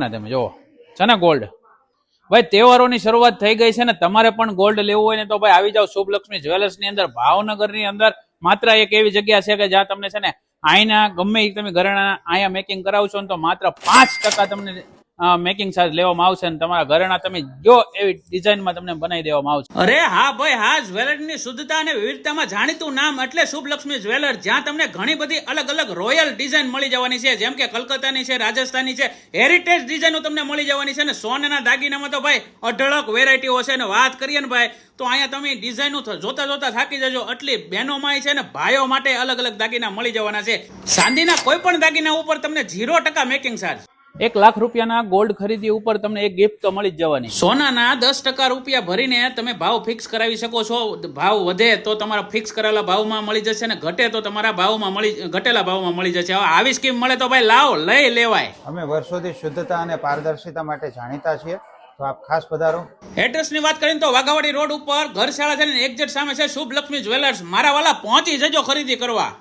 તમે જોવો છે ને ગોલ્ડ ભાઈ તહેવારોની શરૂઆત થઈ ગઈ છે ને તમારે પણ ગોલ્ડ લેવું હોય ને તો ભાઈ આવી જાવ શુભલક્ષ્મી જ્વેલર્સ ની અંદર ભાવનગર ની અંદર માત્ર એક એવી જગ્યા છે કે જ્યાં તમને છે ને અહીંના ગમે તમે ઘરેણા અહીંયા મેકિંગ કરાવશો ને તો માત્ર 5% તમને મેકિંગ ચાર્જ લેવામાં આવશે અને તમારા ઘરેણા તમે જો એવી ડિઝાઇનમાં તમને બનાવી દેવામાં આવશે. અરે હા ભાઈ હા, જ્વેલરીની શુદ્ધતા અને વિવિધતામાં જાણીતું નામ એટલે શુભલક્ષ્મી જ્વેલર્સ, જ્યાં તમને ઘણી બધી અલગ અલગ રોયલ ડિઝાઇન મળી જવાની છે, જેમ કે કલકત્તાની છે, રાજસ્થાનની છે, હેરિટેજ ડિઝાઇનો તમને મળી જવાની છે. અને સોનાના દાગીનામાં તો ભાઈ અઢળક વેરાયટીઓ છે. અને વાત કરીએ ને ભાઈ તો અહીંયા તમે ડિઝાઇનો જોતા જોતા થાકી જજો. એટલી બહેનોમાં છે ને ભાઈઓ માટે અલગ અલગ દાગીના મળી જવાના છે. ચાંદીના કોઈ પણ દાગીના ઉપર તમને 0% મેકિંગ ચાર્જ. 1 લાખ રૂપિયાના ગોલ્ડ ખરીદી ઉપર તમને એક ગિફ્ટ તો મળી જ જવાની. સોનાના 10% રૂપિયા ભરીને તમે ભાવ ફિક્સ કરાવી શકો છો. ભાવ વધે તો તમારા ફિક્સ કરેલા ભાવમાં મળી જશે ને ઘટે તો તમારા ભાવમાં ઘટેલા ભાવમાં મળી જશે. હવે આવી સ્કીમ મળે તો ભાઈ લાવો, લઈ લેવાય. અમે વર્ષોથી શુદ્ધતા અને પારદર્શિતા માટે જાણીતા છીએ, તો આપ ખાસ પધારો. એડ્રેસની વાત કરીએ તો વાઘાવાડી રોડ ઉપર ઘરશાળા છે ને એક્ઝેક્ટ સામે છે શુભલક્ષ્મી જ્વેલર્સ. મારા વાલા પહોંચી જજો ખરીદી કરવા.